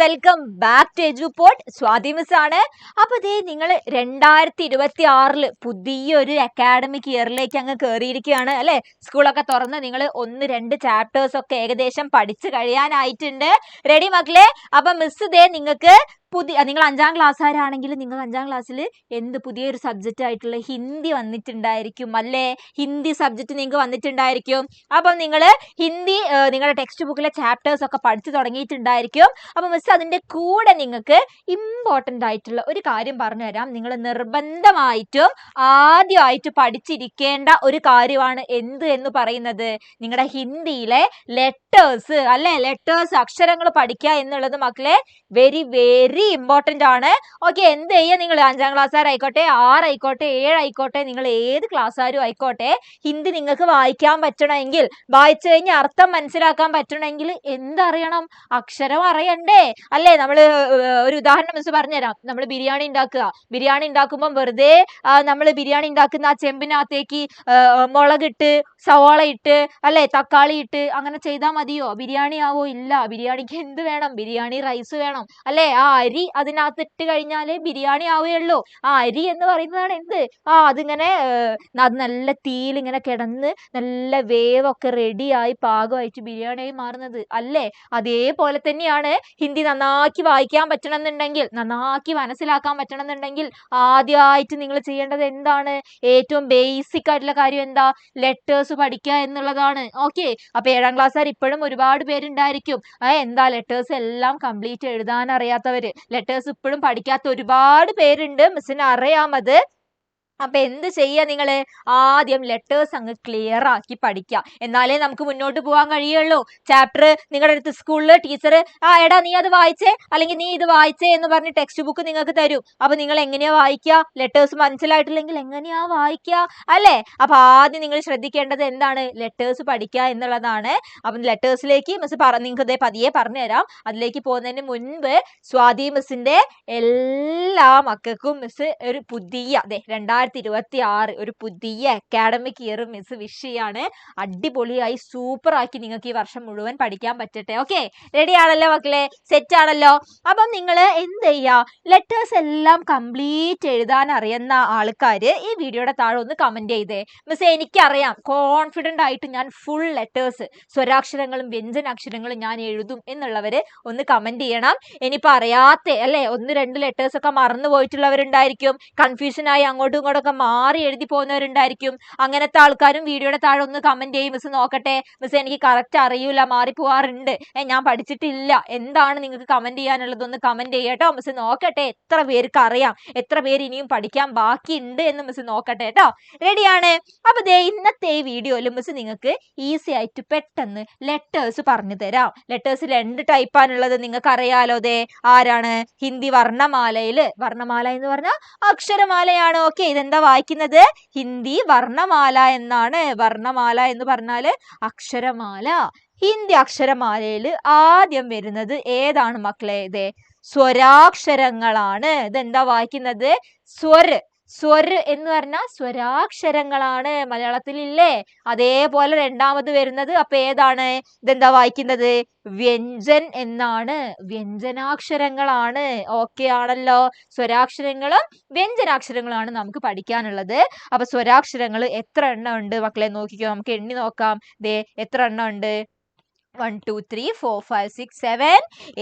Welcome back to Eduport. Swathi miss ആണ്. അപ്പൊ ഇതേ നിങ്ങൾ 2026 പുതിയൊരു അക്കാഡമിക് ഇയറിലേക്ക് അങ്ങ് കയറിയിരിക്കുകയാണ് അല്ലെ. സ്കൂളൊക്കെ തുറന്ന് നിങ്ങൾ 1-2 ചാപ്റ്റേഴ്സ് ഒക്കെ ഏകദേശം പഠിച്ചു കഴിയാനായിട്ടുണ്ട്. റെഡി മക്കളെ? അപ്പൊ മിസ് ഇതേ നിങ്ങൾക്ക് നിങ്ങൾ 5ാം ക്ലാസ്സുകാരാണെങ്കിൽ നിങ്ങൾ 5ാം ക്ലാസ്സിൽ എന്ത് പുതിയൊരു സബ്ജക്റ്റ് ആയിട്ടുള്ള ഹിന്ദി വന്നിട്ടുണ്ടായിരിക്കും അല്ലേ. ഹിന്ദി സബ്ജക്റ്റ് നിങ്ങൾക്ക് വന്നിട്ടുണ്ടായിരിക്കും. അപ്പം നിങ്ങൾ ഹിന്ദി നിങ്ങളുടെ ടെക്സ്റ്റ് ബുക്കിലെ ചാപ്റ്റേഴ്സ് ഒക്കെ പഠിച്ചു തുടങ്ങിയിട്ടുണ്ടായിരിക്കും. അപ്പം മിസ് അതിൻ്റെ കൂടെ നിങ്ങൾക്ക് ഇമ്പോർട്ടൻ്റ് ആയിട്ടുള്ള ഒരു കാര്യം പറഞ്ഞു തരാം. നിങ്ങൾ നിർബന്ധമായിട്ടും ആദ്യമായിട്ട് പഠിച്ചിരിക്കേണ്ട ഒരു കാര്യമാണ് എന്ത് എന്ന് പറയുന്നത്, നിങ്ങളുടെ ഹിന്ദിയിലെ ലെറ്റേഴ്സ് അല്ലെ. ലെറ്റേഴ്സ് അക്ഷരങ്ങൾ പഠിക്കുക എന്നുള്ളത് മക്കളെ വെരി ഇമ്പോർട്ടൻ്റ് ആണ്. ഓക്കെ, എന്ത് ചെയ്യുക, നിങ്ങൾ 5ാം ക്ലാസ്സുകാരായിക്കോട്ടെ, 6 ആയിക്കോട്ടെ, 7 ആയിക്കോട്ടെ, നിങ്ങൾ ഏത് ക്ലാസ്സുകാരും ആയിക്കോട്ടെ, ഹിന്ദി നിങ്ങൾക്ക് വായിക്കാൻ പറ്റണമെങ്കിൽ, വായിച്ചു കഴിഞ്ഞ് അർത്ഥം മനസ്സിലാക്കാൻ പറ്റണമെങ്കിൽ എന്തറിയണം? അക്ഷരം അറിയണ്ടേ അല്ലേ. നമ്മൾ ഒരു ഉദാഹരണം മിസ് പറഞ്ഞുതരാം. നമ്മൾ ബിരിയാണി ഉണ്ടാക്കുക. ബിരിയാണി ഉണ്ടാക്കുമ്പോൾ വെറുതെ നമ്മൾ ബിരിയാണി ഉണ്ടാക്കുന്ന ആ ചെമ്പിനകത്തേക്ക് മുളകിട്ട്, സവാള ഇട്ട് അല്ലെ, തക്കാളി ഇട്ട് അങ്ങനെ ചെയ്താൽ മതിയോ? ബിരിയാണി ആവോ? ഇല്ല. ബിരിയാണിക്ക് എന്ത് വേണം? ബിരിയാണി റൈസ് വേണം അല്ലെ. ആ അരി അതിനകത്ത് ഇട്ട് കഴിഞ്ഞാലേ ബിരിയാണി ആവുകയുള്ളൂ. ആ അരി എന്ന് പറയുന്നതാണ് എന്ത്? അതിങ്ങനെ അത് നല്ല തീയിൽ ഇങ്ങനെ കിടന്ന് നല്ല വേവൊക്കെ റെഡിയായി പാകമായിട്ട് ബിരിയാണിയായി മാറുന്നത് അല്ലേ. അതേപോലെ തന്നെയാണ് ഹിന്ദി നന്നാക്കി വായിക്കാൻ പറ്റണമെന്നുണ്ടെങ്കിൽ, നന്നാക്കി മനസ്സിലാക്കാൻ പറ്റണമെന്നുണ്ടെങ്കിൽ ആദ്യമായിട്ട് നിങ്ങൾ ചെയ്യേണ്ടത് എന്താണ്? ഏറ്റവും ബേസിക് ആയിട്ടുള്ള കാര്യം എന്താ? ലെറ്റേഴ്സ് പഠിക്കുക എന്നുള്ളതാണ്. ഓക്കെ, അപ്പൊ 7ാം ക്ലാസ്സുകാർ ഇപ്പോഴും ഒരുപാട് പേരുണ്ടായിരിക്കും. എന്താ ലെറ്റേഴ്സ് എല്ലാം കംപ്ലീറ്റ് എഴുതാൻ അറിയാത്തവര്, ലെറ്റേഴ്സ് ഇപ്പോഴും പഠിക്കാത്ത ഒരുപാട് പേരുണ്ട്. മിസ്സിന് അറിയാമത്. അപ്പൊ എന്ത് ചെയ്യുക, നിങ്ങൾ ആദ്യം ലെറ്റേഴ്സ് അങ്ങ് ക്ലിയർ ആക്കി പഠിക്കുക. എന്നാലേ നമുക്ക് മുന്നോട്ട് പോകാൻ കഴിയുള്ളൂ. ചാപ്റ്റർ നിങ്ങളുടെ അടുത്ത് സ്കൂളിൽ ടീച്ചർ എടാ നീ അത് വായിച്ചേ, അല്ലെങ്കിൽ നീ ഇത് വായിച്ചേ എന്ന് പറഞ്ഞ് ടെക്സ്റ്റ് ബുക്ക് നിങ്ങൾക്ക് തരും. അപ്പൊ നിങ്ങൾ എങ്ങനെയാ വായിക്കുക? ലെറ്റേഴ്സ് മനസ്സിലായിട്ടില്ലെങ്കിൽ എങ്ങനെയാ വായിക്കുക അല്ലേ. അപ്പൊ ആദ്യം നിങ്ങൾ ശ്രദ്ധിക്കേണ്ടത് എന്താണ്? ലെറ്റേഴ്സ് പഠിക്കുക എന്നുള്ളതാണ്. അപ്പൊ ലെറ്റേഴ്സിലേക്ക് മിസ് നിങ്ങൾക്ക് ഇതേ പതിയെ പറഞ്ഞുതരാം. അതിലേക്ക് പോകുന്നതിന് മുൻപ് സ്വാതി മിസ്സിന്റെ എല്ലാ മക്കൾക്കും മിസ് ഒരു പുതിയ 2026 ഒരു പുതിയ അക്കാഡമിക് ഇയർ മിസ് വിഷ് ചെയ്യാണ്. അടിപൊളിയായി സൂപ്പർ ആക്കി നിങ്ങൾക്ക് ഈ വർഷം മുഴുവൻ പഠിക്കാൻ പറ്റട്ടെ. ഓക്കെ, റെഡി ആണല്ലോ മക്കളെ? സെറ്റ് ആണല്ലോ? അപ്പം നിങ്ങൾ എന്ത് ചെയ്യുക, ലെറ്റേഴ്സ് എല്ലാം കംപ്ലീറ്റ് എഴുതാൻ അറിയുന്ന ആൾക്കാർ ഈ വീഡിയോയുടെ താഴെ ഒന്ന് കമന്റ് ചെയ്തേ. മിസ് എനിക്കറിയാം, കോൺഫിഡൻ്റ് ആയിട്ട് ഞാൻ ഫുൾ ലെറ്റേഴ്സ് സ്വരാക്ഷരങ്ങളും വ്യഞ്ജനാക്ഷരങ്ങളും ഞാൻ എഴുതും എന്നുള്ളവര് ഒന്ന് കമന്റ് ചെയ്യണം. ഇനിയിപ്പോൾ അറിയാത്ത അല്ലെ 1-2 ലെറ്റേഴ്സ് ഒക്കെ മറന്നു പോയിട്ടുള്ളവരുണ്ടായിരിക്കും, കൺഫ്യൂഷനായി അങ്ങോട്ടും ഇങ്ങോട്ടൊക്കെ മാറി എഴുതി പോകുന്നവരുണ്ടായിരിക്കും. അങ്ങനത്തെ ആൾക്കാരും വീഡിയോയുടെ താഴെ ഒന്ന് കമന്റ് ചെയ്യും. മിസ് നോക്കട്ടെ, മിസ് എനിക്ക് കറക്റ്റ് അറിയൂല, മാറി പോവാറുണ്ട്, ഞാൻ പഠിച്ചിട്ടില്ല, എന്താണ് നിങ്ങൾക്ക് കമന്റ് ചെയ്യാനുള്ളത്? ഒന്ന് കമന്റ് ചെയ്യട്ടോ. മിസ് നോക്കട്ടെ എത്ര പേർക്ക് അറിയാം, എത്ര പേര് ഇനിയും പഠിക്കാൻ ബാക്കിയുണ്ട് എന്ന് മിസ് നോക്കട്ടെ കേട്ടോ. റെഡിയാണ്? അപ്പൊ ഇന്നത്തെ ഈ വീഡിയോയിൽ മിസ് നിങ്ങൾക്ക് ഈസി ആയിട്ട് പെട്ടെന്ന് ലെറ്റേഴ്സ് പറഞ്ഞു തരാം. ലെറ്റേഴ്സ് 2 ടൈപ്പാണുള്ളത്, നിങ്ങൾക്ക് അറിയാലോ. ആരാണ്? ഹിന്ദി വർണ്ണമാലയില്, വർണ്ണമാല എന്ന് പറഞ്ഞാൽ അക്ഷരമാലയാണ്. ഓക്കെ, ഇതെന്താ വായിക്കുന്നത്? ഹിന്ദി വർണ്ണമാല എന്നാണ്. വർണ്ണമാല എന്ന് പറഞ്ഞാല് അക്ഷരമാല. ഹിന്ദി അക്ഷരമാലയിൽ ആദ്യം വരുന്നത് ഏതാണ് മക്കളെ? സ്വരാക്ഷരങ്ങളാണ്. ഇതെന്താ വായിക്കുന്നത്? സ്വര് എന്ന് പറഞ്ഞാൽ സ്വരാക്ഷരങ്ങളാണ്. മലയാളത്തിൽ ഇല്ലേ? അതേപോലെ രണ്ടാമത് വരുന്നത് അപ്പൊ ഏതാണ്? ഇതെന്താ വായിക്കുന്നത്? വ്യഞ്ജൻ എന്നാണ്. വ്യഞ്ജനാക്ഷരങ്ങളാണ്. ഓക്കെ ആണല്ലോ? സ്വരാക്ഷരങ്ങളും വ്യഞ്ജനാക്ഷരങ്ങളാണ് നമുക്ക് പഠിക്കാനുള്ളത്. അപ്പൊ സ്വരാക്ഷരങ്ങൾ എത്ര എണ്ണം ഉണ്ട് മക്കളെ? നോക്കിക്കോ, നമുക്ക് എണ്ണി നോക്കാം. എത്ര എണ്ണം ഉണ്ട്? 1 2 3 4 5 6 7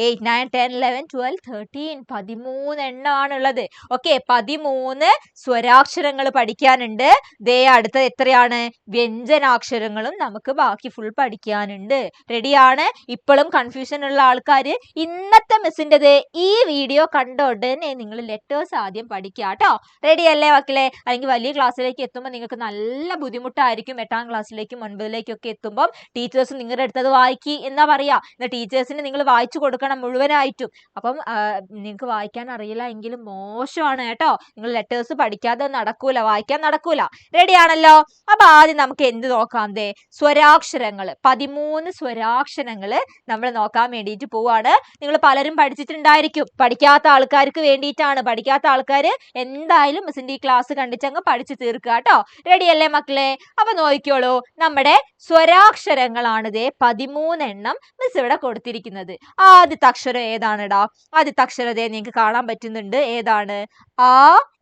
8 9 10 11 12 13 13 എണ്ണമാണുള്ളത്. ഓക്കെ, 13 സ്വരാക്ഷരങ്ങൾ പഠിക്കാനുണ്ട്. അടുത്തത് എത്രയാണ്? വ്യഞ്ജനാക്ഷരങ്ങളും നമുക്ക് ബാക്കി ഫുൾ പഠിക്കാനുണ്ട്. റെഡിയാണ്? ഇപ്പോഴും കൺഫ്യൂഷൻ ഉള്ള ആൾക്കാർ ഇന്നത്തെ മിസ്സിൻ്റെത് ഈ വീഡിയോ കണ്ട ഉടനെ നിങ്ങൾ ലെറ്റേഴ്സ് ആദ്യം പഠിക്കുക കേട്ടോ. റെഡി അല്ലേ മക്കളെ? അല്ലെങ്കിൽ വലിയ ക്ലാസ്സിലേക്ക് എത്തുമ്പോൾ നിങ്ങൾക്ക് നല്ല ബുദ്ധിമുട്ടായിരിക്കും. 8ാം ക്ലാസ്സിലേക്കും 9ലേക്കും ഒക്കെ എത്തുമ്പോൾ ടീച്ചേഴ്സ് നിങ്ങളുടെ അടുത്തത് വായിക്കും എന്നാ പറയാ. ടീച്ചേഴ്സിന് നിങ്ങൾ വായിച്ചു കൊടുക്കണം മുഴുവനായിട്ടും. അപ്പം നിങ്ങൾക്ക് വായിക്കാൻ അറിയില്ല എങ്കിലും മോശമാണ് കേട്ടോ. നിങ്ങൾ ലെറ്റേഴ്സ് പഠിക്കാതെ നടക്കൂല, വായിക്കാൻ നടക്കൂല. റെഡി ആണല്ലോ? അപ്പൊ ആദ്യം നമുക്ക് എന്ത് നോക്കാം? സ്വരാക്ഷരങ്ങൾ 13 സ്വരാക്ഷരങ്ങൾ നമ്മൾ നോക്കാൻ വേണ്ടിയിട്ട് പോവാണ്. നിങ്ങൾ പലരും പഠിച്ചിട്ടുണ്ടായിരിക്കും. പഠിക്കാത്ത ആൾക്കാർക്ക് വേണ്ടിയിട്ടാണ്. പഠിക്കാത്ത ആൾക്കാർ എന്തായാലും മിസ്സിന്റെ ഈ ക്ലാസ് കണ്ടിച്ചങ്ങ് പഠിച്ചു തീർക്കുക കേട്ടോ. റെഡി അല്ലേ മക്കളെ? അപ്പൊ നോക്കിക്കോളൂ, നമ്മുടെ സ്വരാക്ഷരങ്ങളാണ് 13 13 മിസ് ഇവിടെ കൊടുത്തിരിക്കുന്നത്. ആദ്യത്തെ അക്ഷരം ഏതാണെടാ? ആദ്യത്തെ അക്ഷരത്തെ നിങ്ങൾക്ക് കാണാൻ പറ്റുന്നുണ്ട്. ഏതാണ്? ആ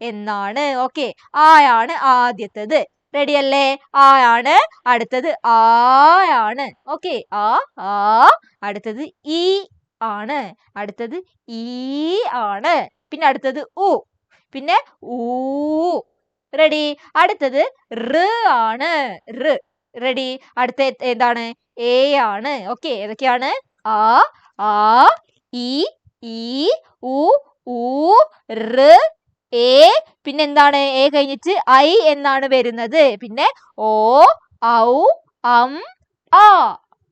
എന്നാണ്. ഓക്കെ, ആയാണ് ആദ്യത്തത്. റെഡി അല്ലേ? ആയാണ്. അടുത്തത് ആയാണ്. ഓക്കെ, ആ. അടുത്തത് ഈ ആണ്. അടുത്തത് ഈ ആണ്. പിന്നെ അടുത്തത് ഉ. പിന്നെ ഊ. റെഡി. അടുത്തത് റ് ആണ്. റ്. റെഡി. അടുത്ത എന്താണ്? എ ആണ്. ഓക്കെ, ഏതൊക്കെയാണ്? ആ, ഈ, ഉ, ഊ, റ്, എ. പിന്നെ എന്താണ്? എ കഴിഞ്ഞിട്ട് ഐ എന്നാണ് വരുന്നത്. പിന്നെ ഓ, ഔ, ആ.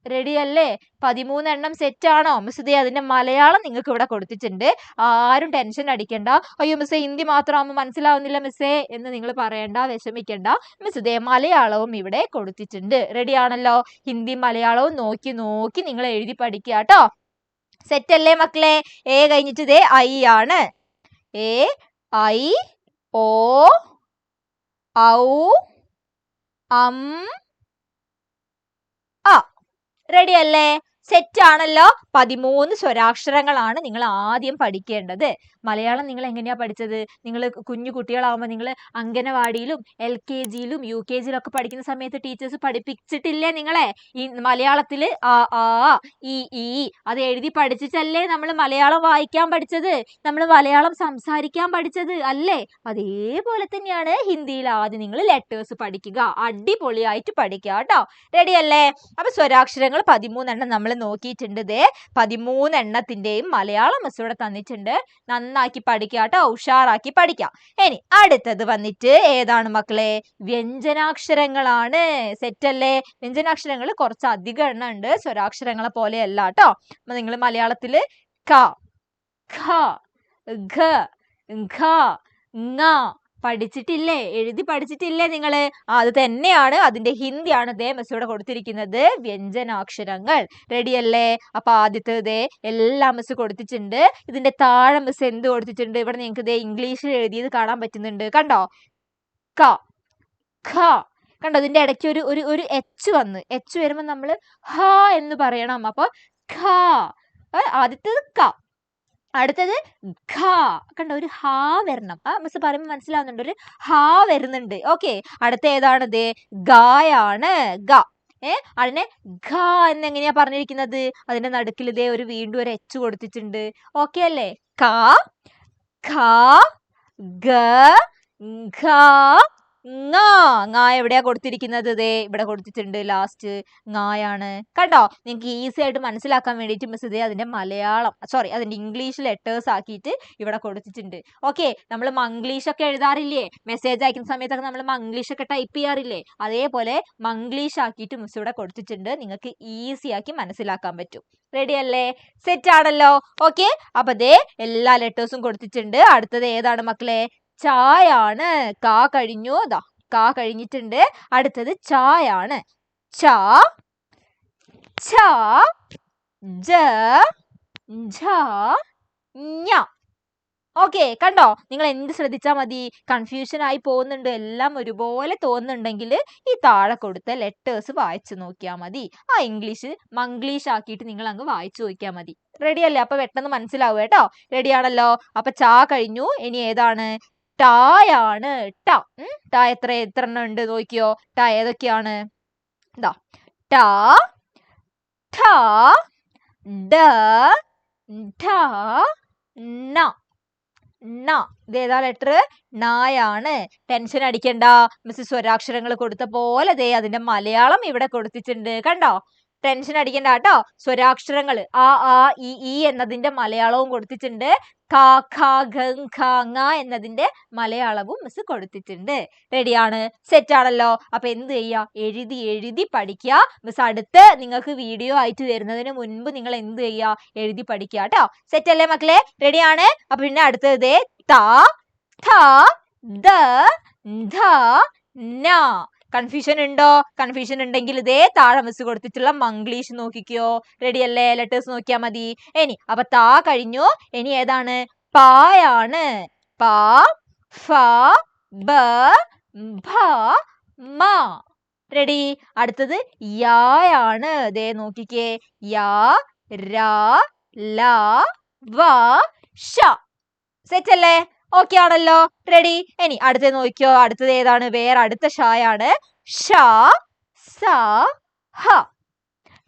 റെഡി അല്ലേ? 13 സെറ്റ് ആണോ? മിസ് ദേ അതിന്റെ മലയാളം നിങ്ങൾക്ക് ഇവിടെ കൊടുത്തിട്ടുണ്ട്. ആരും ടെൻഷൻ അടിക്കണ്ട. അയ്യോ മിസ്സേ ഹിന്ദി മാത്രമാകുമ്പോൾ മനസ്സിലാവുന്നില്ല മിസ്സേ എന്ന് നിങ്ങൾ പറയണ്ട, വിഷമിക്കണ്ട. മിസ് ദേ മലയാളവും ഇവിടെ കൊടുത്തിട്ടുണ്ട്. റെഡി ആണല്ലോ? ഹിന്ദി മലയാളവും നോക്കി നോക്കി നിങ്ങൾ എഴുതി പഠിക്കുക കേട്ടോ. സെറ്റ് അല്ലേ മക്കളെ? എ കഴിഞ്ഞിട്ട് ദേ ഐ ആണ്. എ, ഐ, ഓ, ഔ, ആ. റെഡി അല്ലേ? സെറ്റ് ആണല്ലോ? 13 സ്വരാക്ഷരങ്ങളാണ് നിങ്ങൾ ആദ്യം പഠിക്കേണ്ടത്. മലയാളം നിങ്ങൾ എങ്ങനെയാ പഠിച്ചത്? നിങ്ങൾ കുഞ്ഞു കുട്ടികളാവുമ്പോൾ നിങ്ങൾ അംഗനവാടിയിലും LKG-യിലും UKG-യിലും ഒക്കെ പഠിക്കുന്ന സമയത്ത് ടീച്ചേഴ്സ് പഠിപ്പിച്ചിട്ടില്ലേ നിങ്ങളെ? ഈ മലയാളത്തിൽ ആ, ഈ അത് എഴുതി പഠിച്ചിട്ടല്ലേ നമ്മൾ മലയാളം വായിക്കാൻ പഠിച്ചത്, നമ്മൾ മലയാളം സംസാരിക്കാൻ പഠിച്ചത് അല്ലേ? അതേപോലെ തന്നെയാണ് ഹിന്ദിയിൽ ആദ്യം നിങ്ങൾ ലെറ്റേഴ്സ് പഠിക്കുക. അടിപൊളിയായിട്ട് പഠിക്കുക കേട്ടോ. റെഡി അല്ലേ? അപ്പൊ സ്വരാക്ഷരങ്ങൾ 13 നമ്മൾ നോക്കിയിട്ടുണ്ട്. 13 എണ്ണത്തിന്റെയും മലയാളം മിസ് ഇവിടെ തന്നിട്ടുണ്ട്. നന്നാക്കി പഠിക്കുക കേട്ടോ, ഉഷാറാക്കി പഠിക്കാം. ഇനി അടുത്തത് വന്നിട്ട് ഏതാണ് മക്കളെ? വ്യഞ്ജനാക്ഷരങ്ങളാണ്. സെറ്റ് അല്ലേ? വ്യഞ്ജനാക്ഷരങ്ങൾ കുറച്ച് അധികം എണ്ണം ഉണ്ട്, സ്വരാക്ഷരങ്ങളെ പോലെയല്ല കേട്ടോ. അപ്പൊ നിങ്ങൾ മലയാളത്തില് ക, ഖ, ഘ, ഘ, ങ പഠിച്ചിട്ടില്ലേ? എഴുതി പഠിച്ചിട്ടില്ലേ നിങ്ങള്? അത് തന്നെയാണ് അതിന്റെ ഹിന്ദിയാണ് ദേ മിസ് ഇവിടെ കൊടുത്തിരിക്കുന്നത്. വ്യഞ്ജനാക്ഷരങ്ങൾ. റെഡി അല്ലേ? അപ്പൊ ആദ്യത്തെ എല്ലാം മിസ് കൊടുത്തിട്ടുണ്ട്. ഇതിന്റെ താഴെ മിസ് എന്ത് കൊടുത്തിട്ടുണ്ട്? ഇവിടെ നിങ്ങൾക്ക് ദേ ഇംഗ്ലീഷിൽ എഴുതിയത് കാണാൻ പറ്റുന്നുണ്ട്. കണ്ടോ? ക, ഖ. കണ്ടോ? ഇതിന്റെ ഇടയ്ക്ക് ഒരു എച്ച് വന്ന്. എച്ച് വരുമ്പോ നമ്മള് ഹ എന്ന് പറയണം. അപ്പൊ ഖ. ആദ്യത്തേത് ക. അടുത്തത് ഖ. കണ്ടോ? ഒരു ഹ വരണം. മിസ് പറയുമ്പോൾ മനസ്സിലാവുന്നുണ്ട്, ഒരു ഹ വരുന്നുണ്ട്. ഓക്കെ, അടുത്ത ഏതാണ്? ഗായാണ്. ഗ. അതിനെ ഘ എന്ന് എങ്ങനെയാ പറഞ്ഞിരിക്കുന്നത്? അതിന്റെ നടുക്കിൽ വീണ്ടും ഒരു എച്ച് കൊടുത്തിട്ടുണ്ട്. ഓക്കെ അല്ലേ? ക, ഖ, ഗ, ഘ, ങ. ങ എവിടെയാ കൊടുത്തിരിക്കുന്നത്? ഇവിടെ കൊടുത്തിട്ടുണ്ട്. ലാസ്റ്റ് ങായാണ്. കണ്ടോ? നിങ്ങൾക്ക് ഈസി ആയിട്ട് മനസ്സിലാക്കാൻ വേണ്ടിയിട്ട് മിസ് അതിന്റെ മലയാളം അതിന്റെ ഇംഗ്ലീഷ് ലെറ്റേഴ്സ് ആക്കിയിട്ട് ഇവിടെ കൊടുത്തിട്ടുണ്ട്. ഓക്കെ, നമ്മൾ മംഗ്ലീഷ് ഒക്കെ എഴുതാറില്ലേ? മെസ്സേജ് അയക്കുന്ന സമയത്തൊക്കെ നമ്മൾ മംഗ്ലീഷ് ഒക്കെ ടൈപ്പ് ചെയ്യാറില്ലേ? അതേപോലെ മംഗ്ലീഷ് ആക്കിയിട്ട് മിസ് ഇവിടെ കൊടുത്തിട്ടുണ്ട്. നിങ്ങൾക്ക് ഈസി ആക്കി മനസ്സിലാക്കാൻ പറ്റും. റെഡി അല്ലേ? സെറ്റ് ആണല്ലോ? ഓക്കെ, അപ്പൊ എല്ലാ ലെറ്റേഴ്സും കൊടുത്തിട്ടുണ്ട്. അടുത്തത് ഏതാണ് മക്കളെ? ചായാണ്. കാ കഴിഞ്ഞു. കാ കഴിഞ്ഞിട്ടുണ്ട്. അടുത്തത് ചായാണ്. ച, ഛ, ജ, ഝ, ഞ. ഓക്കെ, കണ്ടോ? നിങ്ങൾ എന്ത് ശ്രദ്ധിച്ചാൽ മതി? കൺഫ്യൂഷൻ ആയി പോകുന്നുണ്ട്, എല്ലാം ഒരുപോലെ തോന്നുന്നുണ്ടെങ്കിൽ ഈ താഴെ കൊടുത്ത ലെറ്റേഴ്സ് വായിച്ചു നോക്കിയാൽ മതി. ഇംഗ്ലീഷ് മംഗ്ലീഷ് ആക്കിയിട്ട് നിങ്ങൾ അങ്ങ് വായിച്ചു നോക്കിയാൽ മതി. റെഡി അല്ലേ? അപ്പൊ പെട്ടെന്ന് മനസ്സിലാവും കേട്ടോ. റെഡി ആണല്ലോ? അപ്പൊ ചാ കഴിഞ്ഞു. ഇനി ഏതാണ്? ടായാണ്. ടാ എത്ര എണ്ണം ഉണ്ട് നോക്കിയോ? ടാ ഏതൊക്കെയാണ്? ട, ഠ, ഡ, ഢ, ണ. ഇതേതാ ലെറ്റർ? നായാണ്. ടെൻഷൻ അടിക്കണ്ട, മിസ് സ്വരാക്ഷരങ്ങൾ കൊടുത്ത പോലെ അതിന്റെ മലയാളം ഇവിടെ കൊടുത്തിട്ടുണ്ട്. കണ്ടോ? ടെൻഷൻ അടിക്കണ്ട കേട്ടോ. സ്വരാക്ഷരങ്ങൾ ആ ഈ എന്നതിന്റെ മലയാളവും കൊടുത്തിട്ടുണ്ട്. ക, ഖ, ഘ, ഘ, ങ എന്നതിന്റെ മലയാളവും മിസ് കൊടുത്തിട്ടുണ്ട്. റെഡിയാണ്? സെറ്റ് ആണല്ലോ? അപ്പൊ എന്ത് ചെയ്യാ? എഴുതി എഴുതി പഠിക്കുക. മിസ് അടുത്ത് നിങ്ങൾക്ക് വീഡിയോ ആയിട്ട് തരുന്നതിന് മുൻപ് നിങ്ങൾ എന്ത് ചെയ്യാ? എഴുതി പഠിക്കുക കേട്ടോ. സെറ്റ് അല്ലേ മക്കളെ? റെഡിയാണ്? അപ്പൊ പിന്നെ അടുത്തത് ത, ഥ, ദ, ധ, ന. കൺഫ്യൂഷൻ ഉണ്ടോ? കൺഫ്യൂഷൻ ഉണ്ടെങ്കിൽ താഴെ മിസ് കൊടുത്തിട്ടുള്ള മംഗ്ലീഷ് നോക്കിക്കോ. റെഡി അല്ലേ? ലെറ്റേഴ്സ് നോക്കിയാൽ മതി. ഇനി അപ്പൊ താ കഴിഞ്ഞു. ഇനി ഏതാണ്? പായാണ്. പ, ഫ, ബ, ഭ, മ. റെഡി? അടുത്തത് യാ ആണ്. ദേ നോക്കിക്കേ, യാ, രാ, ല, വ, ഷ. സെറ്റ് അല്ലേ? ഓക്കെ ആണല്ലോ? റെഡി? ഇനി അടുത്തത് നോക്കിയോ, അടുത്തത് ഏതാണ്? വേറെ അടുത്ത ഷായാണ്. ഷ, സ, ഹ.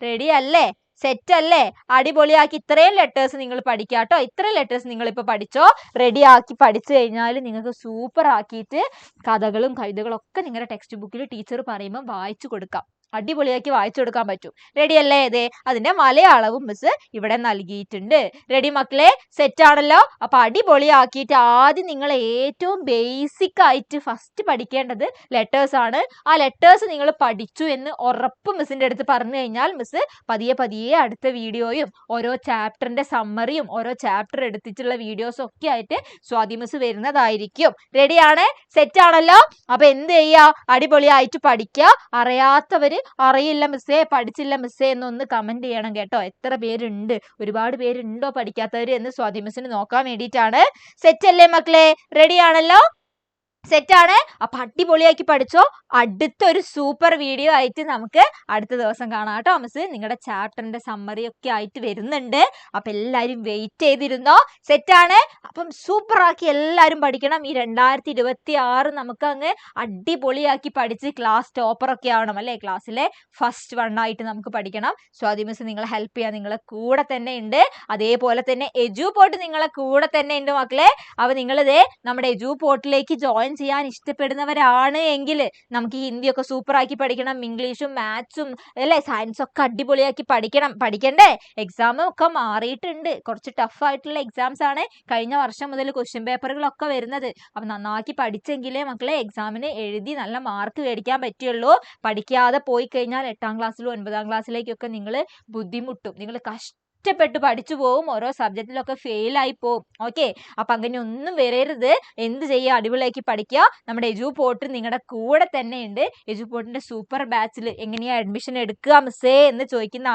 റെഡി അല്ലേ? സെറ്റ് അല്ലേ? അടിപൊളിയാക്കി ഇത്രയും ലെറ്റേഴ്സ് നിങ്ങൾ പഠിക്കാട്ടോ. ഇത്രയും ലെറ്റേഴ്സ് നിങ്ങൾ ഇപ്പൊ പഠിച്ചോ. റെഡി ആക്കി പഠിച്ചു കഴിഞ്ഞാൽ നിങ്ങൾക്ക് സൂപ്പർ ആക്കിയിട്ട് കഥകളും കവിതകളും ഒക്കെ നിങ്ങളുടെ ടെക്സ്റ്റ് ബുക്കിൽ ടീച്ചർ പറയുമ്പോൾ വായിച്ചു കൊടുക്കാം. അടിപൊളിയാക്കി വായിച്ചു കൊടുക്കാൻ പറ്റും. റെഡി അല്ലേ? ഇതേ അതിന്റെ മലയാളവും മിസ് ഇവിടെ നൽകിയിട്ടുണ്ട്. റെഡി മക്കളെ? സെറ്റ് ആണല്ലോ? അപ്പൊ അടിപൊളിയാക്കിയിട്ട് ആദ്യം നിങ്ങൾ ഏറ്റവും ബേസിക് ആയിട്ട് ഫസ്റ്റ് പഠിക്കേണ്ടത് ലെറ്റേഴ്സ് ആണ്. ആ ലെറ്റേഴ്സ് നിങ്ങൾ പഠിച്ചു എന്ന് ഉറപ്പ് മിസ്സിന്റെ അടുത്ത് പറഞ്ഞു കഴിഞ്ഞാൽ മിസ് പതിയെ പതിയെ അടുത്ത വീഡിയോയും ഓരോ ചാപ്റ്ററിന്റെ സമ്മറിയും ഓരോ ചാപ്റ്റർ എടുത്തിട്ടുള്ള വീഡിയോസും ഒക്കെ ആയിട്ട് സ്വാതി മിസ് വരുന്നതായിരിക്കും. റെഡിയാണ്? സെറ്റ് ആണല്ലോ? അപ്പൊ എന്ത് ചെയ്യാ? അടിപൊളിയായിട്ട് പഠിക്കുക. അറിയാത്തവര് അറിയില്ല മിസ്സേ, പഠിച്ചില്ല മിസ്സേ എന്നൊന്ന് കമന്റ് ചെയ്യണം കേട്ടോ. എത്ര പേരുണ്ട്, ഒരുപാട് പേരുണ്ടോ പഠിക്കാത്തവര് എന്ന് സ്വാതി മിസ്സിന് നോക്കാൻ വേണ്ടിയിട്ടാണ്. സെറ്റ് അല്ലേ മക്കളെ? റെഡി ആണല്ലോ? സെറ്റ് ആണ്. അപ്പൊ അടിപൊളിയാക്കി പഠിച്ചോ. അടുത്തൊരു സൂപ്പർ വീഡിയോ ആയിട്ട് നമുക്ക് അടുത്ത ദിവസം കാണാം കേട്ടോ. മിസ് നിങ്ങളുടെ ചാപ്റ്ററിന്റെ സമ്മറി ഒക്കെ ആയിട്ട് വരുന്നുണ്ട്. അപ്പൊ എല്ലാരും വെയിറ്റ് ചെയ്തിരുന്നോ. സെറ്റ് ആണ്. അപ്പം സൂപ്പർ ആക്കി എല്ലാരും പഠിക്കണം. ഈ 2026 നമുക്ക് അങ്ങ് അടിപൊളിയാക്കി പഠിച്ച് ക്ലാസ് ടോപ്പർ ഒക്കെ ആവണം അല്ലെ? ക്ലാസ്സിലെ ഫസ്റ്റ് 1 ആയിട്ട് നമുക്ക് പഠിക്കണം. സ്വാതി മിസ് നിങ്ങളെ ഹെൽപ്പ് ചെയ്യാൻ നിങ്ങളെ കൂടെ തന്നെ ഉണ്ട്. അതേപോലെ തന്നെ എജു പോർട്ട് നിങ്ങളെ കൂടെ തന്നെ ഉണ്ട് മക്കളെ. അപ്പൊ നിങ്ങളിതേ നമ്മുടെ എജു പോർട്ടിലേക്ക് ജോയിൻ ചെയ്യാൻ ഇഷ്ടപ്പെടുന്നവരാണ് എങ്കിൽ നമുക്ക് ഹിന്ദിയൊക്കെ സൂപ്പർ ആക്കി പഠിക്കണം, ഇംഗ്ലീഷും മാത്സും അല്ലെ സയൻസ് ഒക്കെ അടിപൊളിയാക്കി പഠിക്കണ്ടേ? എക്സാം ഒക്കെ മാറിയിട്ടുണ്ട്. കുറച്ച് ടഫ് ആയിട്ടുള്ള എക്സാംസ് ആണ് കഴിഞ്ഞ വർഷം മുതൽ ക്വസ്റ്റ്യൻ പേപ്പറുകളൊക്കെ വരുന്നത്. അപ്പൊ നന്നാക്കി പഠിച്ചെങ്കിലേ മക്കളെ എക്സാമിന് എഴുതി നല്ല മാർക്ക് മേടിക്കാൻ പറ്റുള്ളൂ. പഠിക്കാതെ പോയി കഴിഞ്ഞാൽ 8ാം ക്ലാസ്സിലും 9ാം ക്ലാസ്സിലേക്കൊക്കെ നിങ്ങൾ ബുദ്ധിമുട്ടും. നിങ്ങൾ കഷ്ടപ്പെട്ട് പഠിച്ചു പോവും. ഓരോ സബ്ജക്റ്റിലൊക്കെ ഫെയിൽ ആയി പോവും. ഓക്കെ? അപ്പൊ അങ്ങനെ ഒന്നും വരരുത്. എന്ത് ചെയ്യുക? അടിപൊളിയാക്കി പഠിക്കുക. നമ്മുടെ എജു പോർട്ട് നിങ്ങളുടെ കൂടെ തന്നെ ഉണ്ട്. എജു പോർട്ടിന്റെ സൂപ്പർ ബാച്ചിൽ എങ്ങനെയാ അഡ്മിഷൻ എടുക്കുക മിസ്സേ എന്ന് ചോദിക്കുന്ന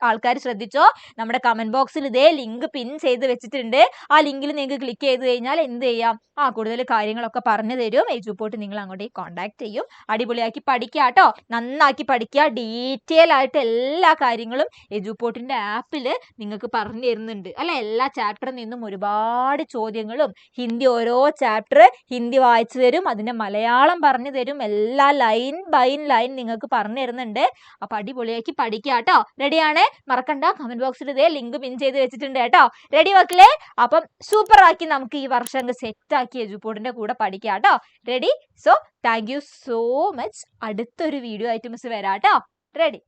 ആൾക്കാർ ശ്രദ്ധിച്ചോ. നമ്മുടെ കമന്റ് ബോക്സിൽ ഇതേ ലിങ്ക് പിൻ ചെയ്ത് വെച്ചിട്ടുണ്ട്. ആ ലിങ്കിൽ നിങ്ങൾക്ക് ക്ലിക്ക് ചെയ്ത് കഴിഞ്ഞാൽ എന്ത് ചെയ്യാം? കൂടുതൽ കാര്യങ്ങളൊക്കെ പറഞ്ഞു തരും. എജു പോർട്ട് നിങ്ങൾ അങ്ങോട്ടേക്ക് കോൺടാക്ട് ചെയ്യും. അടിപൊളിയാക്കി പഠിക്കുക കേട്ടോ. നന്നാക്കി പഠിക്കുക. ഡീറ്റെയിൽ ആയിട്ട് എല്ലാ കാര്യങ്ങളും എജു പോർട്ടിന്റെ ആപ്പിൽ നിങ്ങൾക്ക് പറഞ്ഞു തരുന്നുണ്ട് അല്ലെ? എല്ലാ ചാപ്റ്ററിൽ നിന്നും ഒരുപാട് ചോദ്യങ്ങളും ഹിന്ദി ഓരോ ചാപ്റ്റർ ഹിന്ദി വായിച്ചു തരും. അതിന്റെ മലയാളം പറഞ്ഞു തരും. എല്ലാ ലൈൻ ബൈ ലൈൻ നിങ്ങൾക്ക് പറഞ്ഞു തരുന്നുണ്ട്. അപ്പൊ അടിപൊളിയാക്കി പഠിക്കുക കേട്ടോ. റെഡിയാണ്? മറക്കണ്ട, കമന്റ് ബോക്സിൽ ഇതേ ലിങ്ക് പിൻ ചെയ്ത് വെച്ചിട്ടുണ്ട് കേട്ടോ. റെഡി മക്കളെ? അപ്പം സൂപ്പർ ആക്കി നമുക്ക് ഈ വർഷം സെറ്റ് ആക്കി എജു പോർട്ടിന്റെ കൂടെ പഠിക്കാം കേട്ടോ. Ready? So thank you so much. അടുത്തൊരു വീഡിയോ ആയിട്ട് മിസ് വരാം കേട്ടോ. റെഡി?